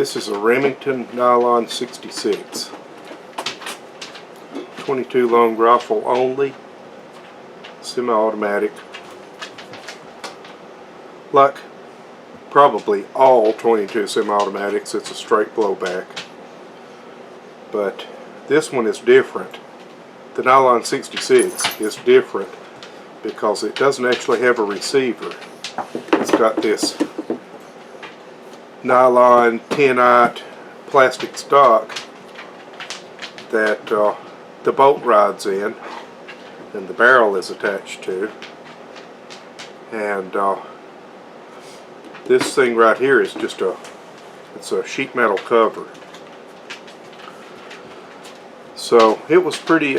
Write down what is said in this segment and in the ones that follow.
This is a Remington Nylon 66. 22 long rifle only, semi-automatic. Like probably all 22 semi-automatics, it's a straight blowback. But this one is different. The Nylon 66 is different because it doesn't actually have a receiver. It's got this nylon 10-aught plastic stock that the bolt rides in and the barrel is attached to, and this thing right here is just it's a sheet metal cover. So it was pretty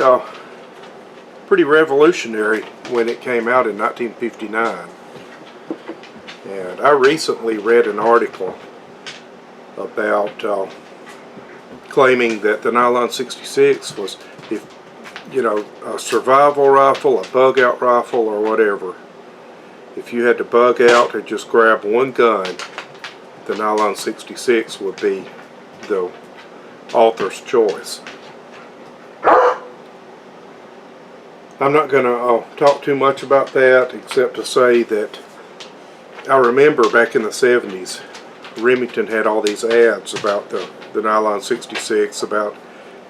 revolutionary when it came out in 1959. And I recently read an article about claiming that the Nylon 66 was, if you know, a survival rifle, a bug out rifle, or whatever. If you had to bug out and just grab one gun, the Nylon 66 would be the author's choice. I'm not going to talk too much about that, except to say that I remember back in the 70s, Remington had all these ads about the Nylon 66, about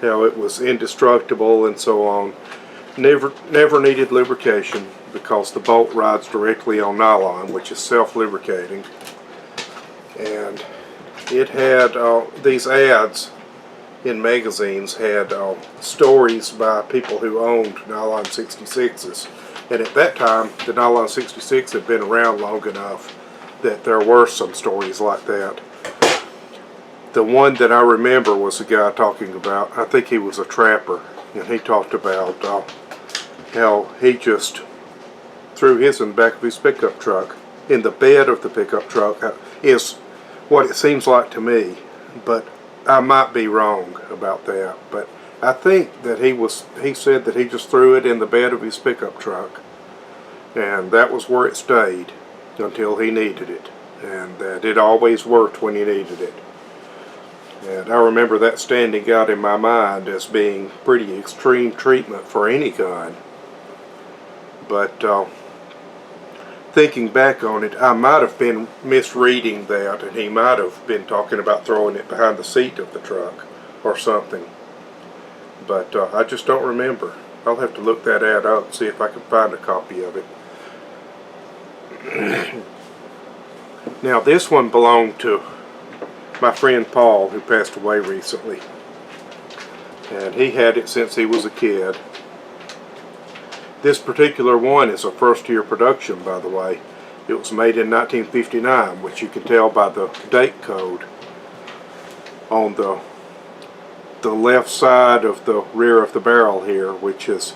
how it was indestructible and so on. Never needed lubrication because the bolt rides directly on nylon, which is self-lubricating. And it had these ads in magazines had stories by people who owned Nylon 66s. And at that time, the Nylon 66 had been around long enough that there were some stories like that. The one that I remember was a guy talking about, I think he was a trapper, and he talked about how he just threw his in the back of his pickup truck. In the bed of the pickup truck is what it seems like to me, but I might be wrong about that. But I think that he said that he just threw it in the bed of his pickup truck, and that was where it stayed until he needed it, and that it always worked when he needed it. And I remember that standing out in my mind as being pretty extreme treatment for any gun. But thinking back on it, I might have been misreading that, and he might have been talking about throwing it behind the seat of the truck or something. But I just don't remember. I'll have to look that ad up and see if I can find a copy of it. Now this one belonged to my friend Paul, who passed away recently, and he had it since he was a kid. This particular one is a first-year production, by the way. It was made in 1959, which you can tell by the date code on the left side of the rear of the barrel here, which is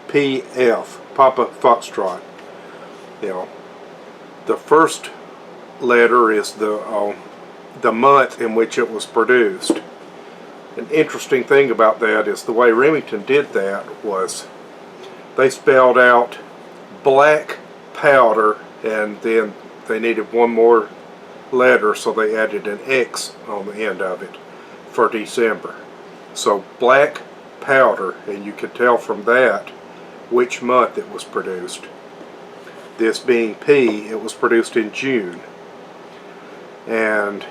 PF, Papa Foxtrot. You know, the first letter is the month in which it was produced. An interesting thing about that is the way Remington did that was they spelled out black powder, and then they needed one more letter, so they added an X on the end of it for December. So black powder, and you could tell from that which month it was produced. This being P, it was produced in June. And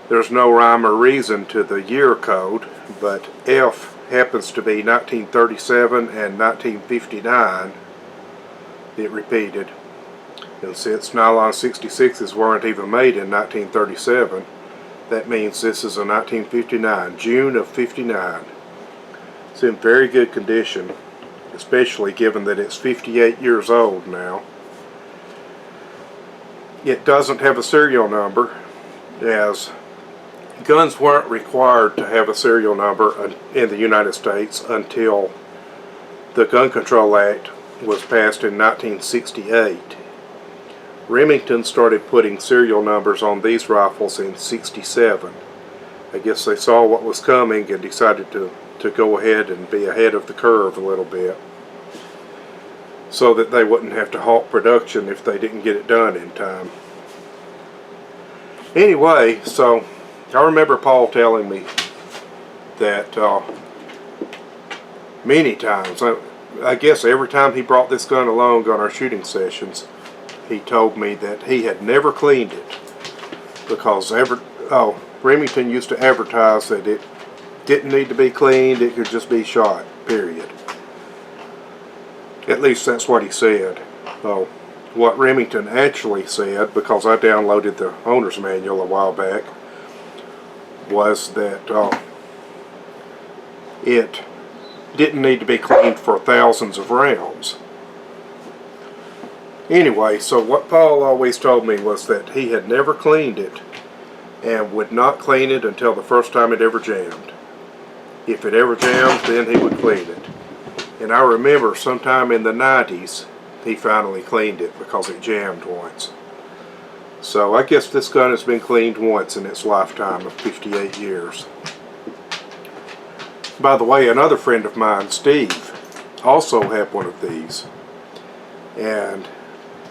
there's no rhyme or reason to the year code, but F happens to be 1937 and 1959. It repeated. And since Nylon 66s weren't even made in 1937, that means this is a 1959, June of 59. It's in very good condition, especially given that it's 58 years old now. It doesn't have a serial number, as guns weren't required to have a serial number in the United States until the Gun Control Act was passed in 1968. Remington started putting serial numbers on these rifles in '67. I guess they saw what was coming and decided to go ahead and be ahead of the curve a little bit, so that they wouldn't have to halt production if they didn't get it done in time. Anyway, so I remember Paul telling me that many times, I guess every time he brought this gun along on our shooting sessions, he told me that he had never cleaned it because Remington used to advertise that it didn't need to be cleaned, it could just be shot, period. At least that's what he said. What Remington actually said, because I downloaded the owner's manual a while back, was that it didn't need to be cleaned for thousands of rounds. Anyway, so what Paul always told me was that he had never cleaned it and would not clean it until the first time it ever jammed. If it ever jammed, then he would clean it. And I remember sometime in the 90s, he finally cleaned it because it jammed once. So I guess this gun has been cleaned once in its lifetime of 58 years. By the way, another friend of mine, Steve, also had one of these. And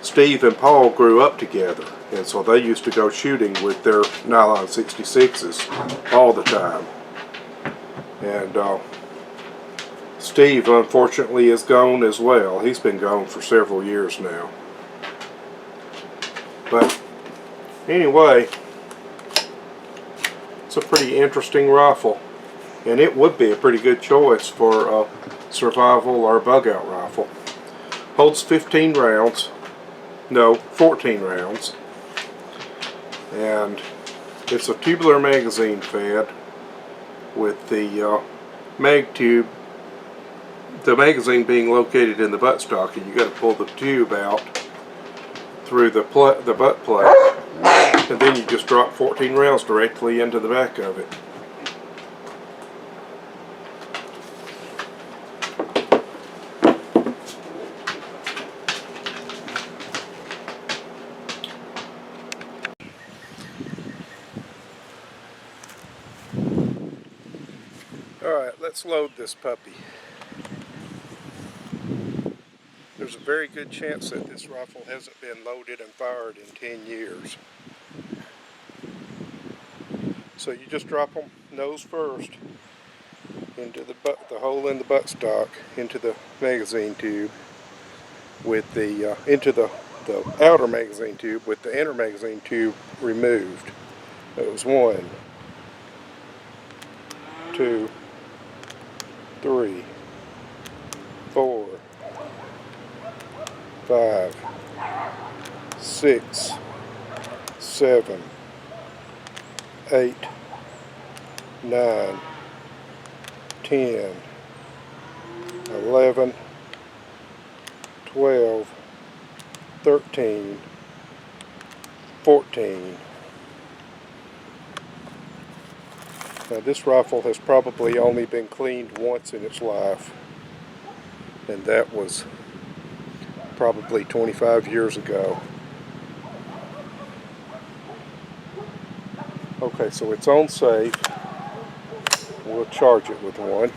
Steve and Paul grew up together, and so they used to go shooting with their nylon 66s all the time. And Steve, unfortunately, is gone as well. He's been gone for several years now. But anyway, it's a pretty interesting rifle, and it would be a pretty good choice for a survival or bug out rifle. Holds 15 rounds. No, 14 rounds. And it's a tubular magazine fed with the mag tube, the magazine being located in the buttstock, and you got to pull the tube out through the butt plate, and then you just drop 14 rounds directly into the back of it. Alright, let's load this puppy. There's a very good chance that this rifle hasn't been loaded and fired in 10 years. So you just drop them nose first into the hole in the buttstock, into the magazine tube with the into the outer magazine tube with the inner magazine tube removed. That was 1, 2, 3, 4, 5, 6, 7, 8, 9, 10, 11, 12, 13, 14. Now this rifle has probably only been cleaned once in its life, and that was probably 25 years ago. Okay, so it's on safe. We'll charge it with one.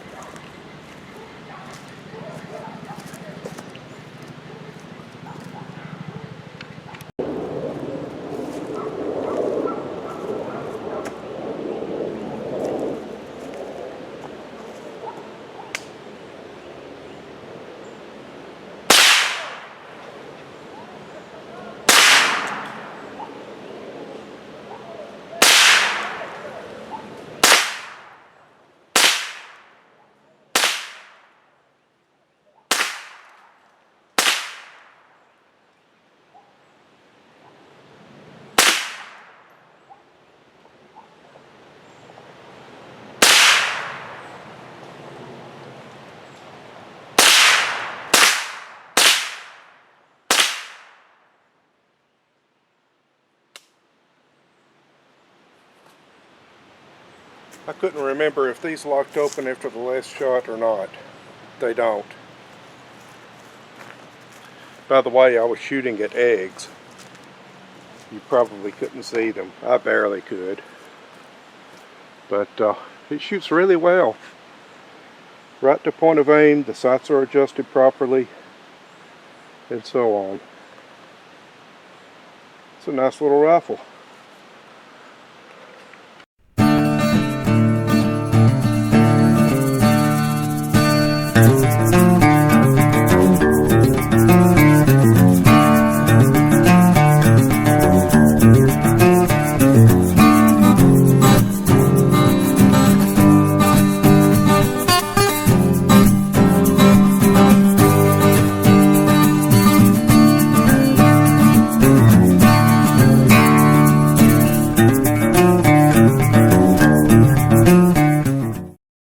I couldn't remember if these locked open after the last shot or not. They don't. By the way, I was shooting at eggs. You probably couldn't see them. I barely could. But it shoots really well. Right to point of aim, the sights are adjusted properly, and so on. It's a nice little rifle.